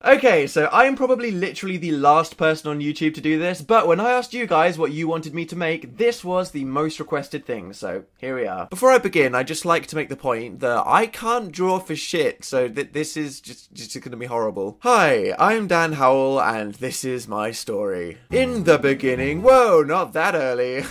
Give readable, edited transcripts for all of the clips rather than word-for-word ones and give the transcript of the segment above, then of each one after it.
Okay, so I'm probably literally the last person on YouTube to do this, but when I asked you guys what you wanted me to make, this was the most requested thing, so here we are. Before I begin, I'd just like to make the point that I can't draw for shit, so this is just gonna be horrible. Hi, I'm Dan Howell, and this is my story. In the beginning, whoa, not that early.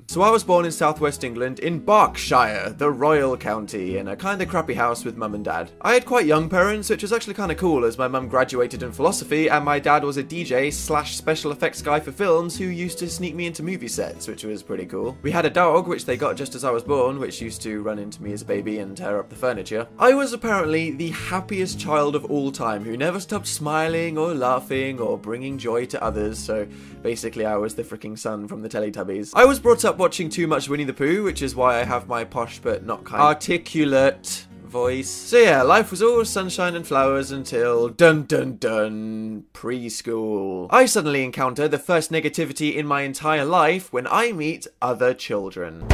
So I was born in southwest England, in Berkshire, the royal county, in a kinda crappy house with mum and dad. I had quite young parents, which was actually kind of cool as my mum graduated in philosophy and my dad was a DJ slash special effects guy for films who used to sneak me into movie sets, which was pretty cool. We had a dog, which they got just as I was born, which used to run into me as a baby and tear up the furniture. I was apparently the happiest child of all time who never stopped smiling or laughing or bringing joy to others, so basically I was the freaking son from the Teletubbies. I was brought up watching too much Winnie the Pooh, which is why I have my posh but not kind articulate voice. So yeah, life was all sunshine and flowers until dun dun dun preschool. I suddenly encounter the first negativity in my entire life when I meet other children.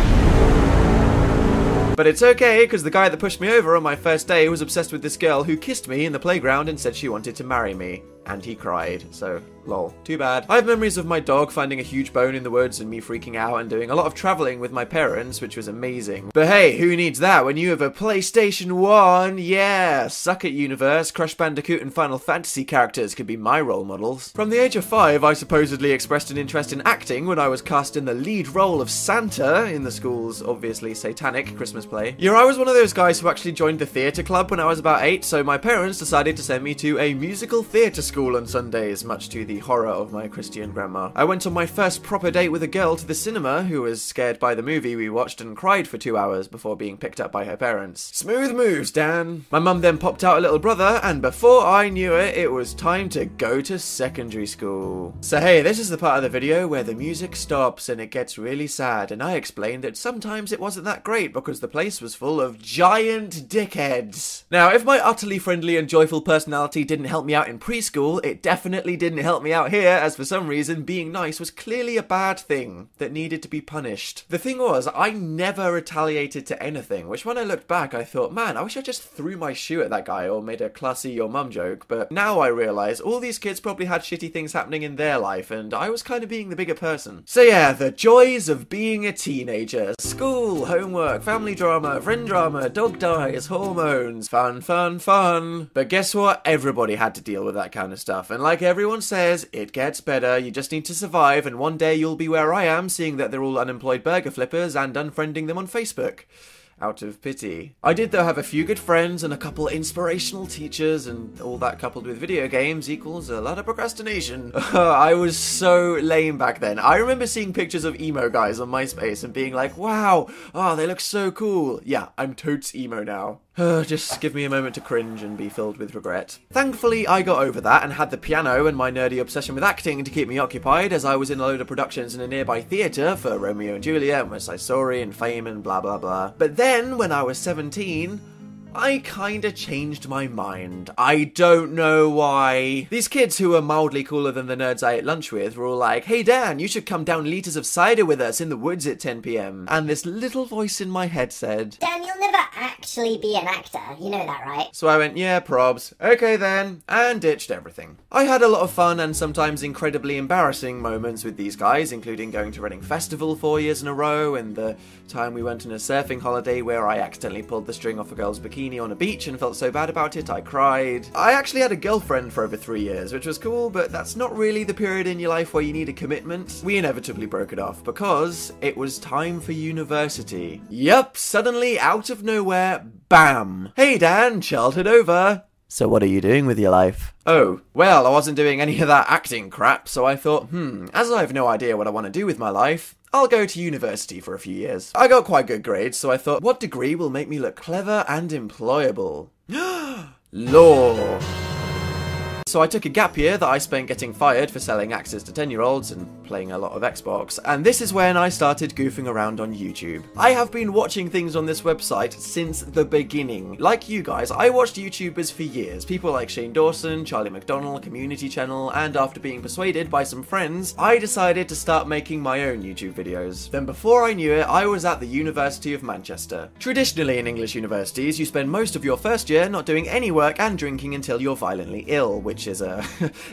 But it's okay, because the guy that pushed me over on my first day was obsessed with this girl who kissed me in the playground and said she wanted to marry me. And he cried, so lol. Too bad. I have memories of my dog finding a huge bone in the woods and me freaking out and doing a lot of traveling with my parents, which was amazing. But hey, who needs that when you have a PlayStation 1? Yeah! Suck it, universe. Crush Bandicoot and Final Fantasy characters could be my role models. From the age of 5, I supposedly expressed an interest in acting when I was cast in the lead role of Santa in the school's obviously satanic Christmas play. Yeah, I was one of those guys who actually joined the theatre club when I was about 8, so my parents decided to send me to a musical theatre school on Sundays, much to the horror of my Christian grandma. I went on my first proper date with a girl to the cinema who was scared by the movie we watched and cried for 2 hours before being picked up by her parents. Smooth moves, Dan. My mum then popped out a little brother, and before I knew it, it was time to go to secondary school. So hey, this is the part of the video where the music stops and it gets really sad, and I explained that sometimes it wasn't that great because the place was full of giant dickheads. Now, if my utterly friendly and joyful personality didn't help me out in preschool, it definitely didn't help me out here, as for some reason being nice was clearly a bad thing that needed to be punished. The thing was, I never retaliated to anything, which when I looked back I thought, man, I wish I just threw my shoe at that guy or made a classy your mum joke, but now I realise all these kids probably had shitty things happening in their life and I was kind of being the bigger person. So yeah, the joys of being a teenager. School, homework, family drama, friend drama, dog dies, hormones, fun, fun, fun. But guess what? Everybody had to deal with that kind of stuff, and like everyone says, it gets better. You just need to survive, and one day you'll be where I am, seeing that they're all unemployed burger flippers and unfriending them on Facebook. Out of pity. I did though have a few good friends and a couple inspirational teachers, and all that coupled with video games equals a lot of procrastination. I was so lame back then. I remember seeing pictures of emo guys on MySpace and being like, wow, oh, they look so cool. Yeah, I'm totes emo now. Just give me a moment to cringe and be filled with regret. Thankfully, I got over that and had the piano and my nerdy obsession with acting to keep me occupied as I was in a load of productions in a nearby theatre for Romeo and Juliet and West Side Story and Fame and blah blah blah. But then, when I was 17, I kinda changed my mind. I don't know why. These kids who were mildly cooler than the nerds I ate lunch with were all like, hey Dan, you should come down liters of cider with us in the woods at 10 PM. And this little voice in my head said, Dan, you'll never actually be an actor, you know that, right? So I went, yeah, probs. Okay then, and ditched everything. I had a lot of fun and sometimes incredibly embarrassing moments with these guys, including going to Reading Festival 4 years in a row, and the time we went on a surfing holiday where I accidentally pulled the string off a girl's bikini on a beach and felt so bad about it I cried. I actually had a girlfriend for over 3 years, which was cool, but that's not really the period in your life where you need a commitment. We inevitably broke it off because it was time for university. Yup, suddenly out of nowhere, bam! Hey Dan, childhood over. So what are you doing with your life? Oh, well, I wasn't doing any of that acting crap, so I thought, as I have no idea what I want to do with my life, I'll go to university for a few years. I got quite good grades, so I thought, what degree will make me look clever and employable? Law. So I took a gap year that I spent getting fired for selling axes to 10-year-olds and playing a lot of Xbox, and this is when I started goofing around on YouTube. I have been watching things on this website since the beginning. Like you guys, I watched YouTubers for years, people like Shane Dawson, Charlie McDonnell, Community Channel, and after being persuaded by some friends, I decided to start making my own YouTube videos. Then before I knew it, I was at the University of Manchester. Traditionally in English universities, you spend most of your first year not doing any work and drinking until you're violently ill, which is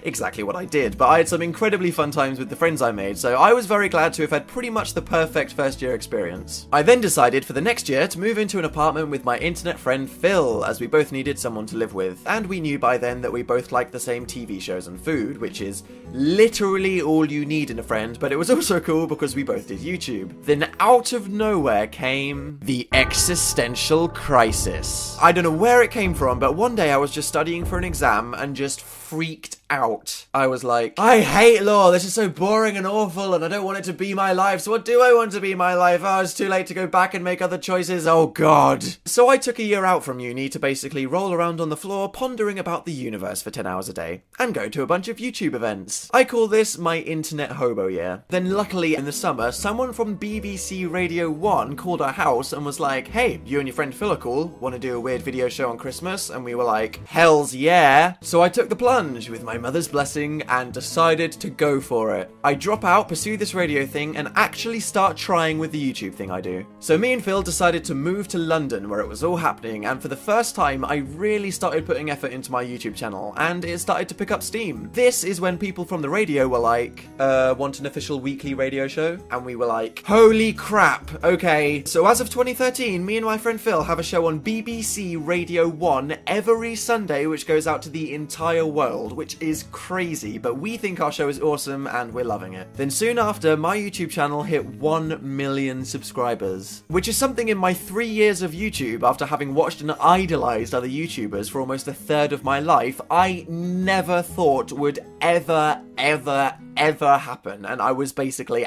exactly what I did, but I had some incredibly fun times with the friends I made, so I was very glad to have had pretty much the perfect first year experience. I then decided for the next year to move into an apartment with my internet friend Phil, as we both needed someone to live with, and we knew by then that we both liked the same TV shows and food, which is literally all you need in a friend, but it was also cool because we both did YouTube. Then out of nowhere came the existential crisis. I don't know where it came from, but one day I was just studying for an exam and just freaked out. I was like, I hate law, this is so boring and awful and I don't want it to be my life, so what do I want to be my life? Oh, it's too late to go back and make other choices, oh god. So I took a year out from uni to basically roll around on the floor pondering about the universe for 10 hours a day and go to a bunch of YouTube events. I call this my internet hobo year. Then luckily in the summer, someone from BBC Radio 1 called our house and was like, hey, you and your friend Phil are cool, want to do a weird video show on Christmas? And we were like, hells yeah. So I took the plunge with my mother's blessing and decided to go for it. I drop out, pursue this radio thing, and actually start trying with the YouTube thing I do. So me and Phil decided to move to London where it was all happening, and for the first time I really started putting effort into my YouTube channel and it started to pick up steam. This is when people from the radio were like, want an official weekly radio show? And we were like, holy crap, okay. So as of 2013, me and my friend Phil have a show on BBC Radio 1 every Sunday which goes out to the entire world, which is crazy, but we think our show is awesome and we're loving it. Then soon after, my YouTube channel hit 1 million subscribers, which is something in my 3 years of YouTube, after having watched and idolized other YouTubers for almost a third of my life, I never thought would ever happen, and I was basically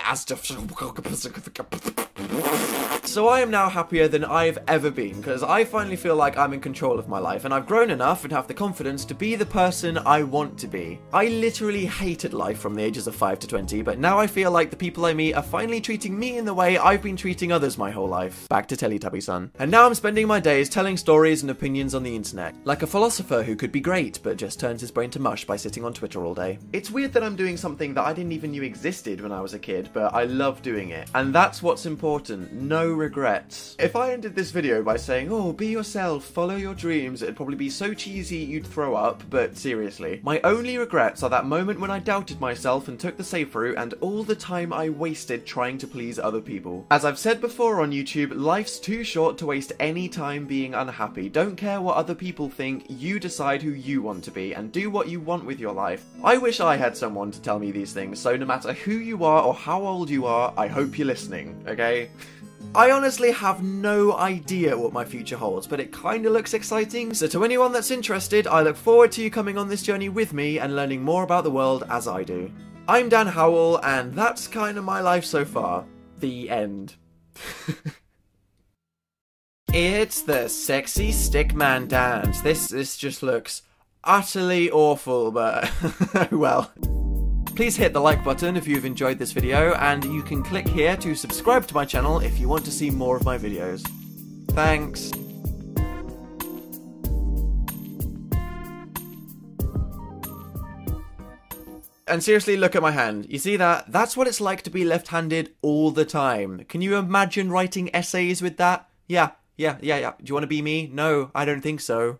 So I am now happier than I've ever been, because I finally feel like I'm in control of my life, and I've grown enough and have the confidence to be the person I want to be. I literally hated life from the ages of 5 to 20, but now I feel like the people I meet are finally treating me in the way I've been treating others my whole life. Back to Teletubby son. And now I'm spending my days telling stories and opinions on the internet, like a philosopher who could be great, but just turns his brain to mush by sitting on Twitter all day. It's weird that I'm doing something that I didn't even know existed when I was a kid, but I love doing it. And that's what's important. No regrets. If I ended this video by saying, oh, be yourself, follow your dreams, it'd probably be so cheesy you'd throw up, but seriously. My only regrets are that moment when I doubted myself and took the safe route, and all the time I wasted trying to please other people. As I've said before on YouTube, life's too short to waste any time being unhappy. Don't care what other people think, you decide who you want to be, and do what you want with your life. I wish I had someone to tell me these things, so no matter who you are or how old you are, I hope you're listening, okay? I honestly have no idea what my future holds, but it kinda looks exciting, so to anyone that's interested, I look forward to you coming on this journey with me and learning more about the world as I do. I'm Dan Howell, and that's kinda my life so far. The end. It's the sexy stickman dance. This just looks utterly awful, but well. Please hit the like button if you've enjoyed this video, and you can click here to subscribe to my channel if you want to see more of my videos. Thanks. And seriously, look at my hand. You see that? That's what it's like to be left-handed all the time. Can you imagine writing essays with that? Yeah. Do you want to be me? No, I don't think so.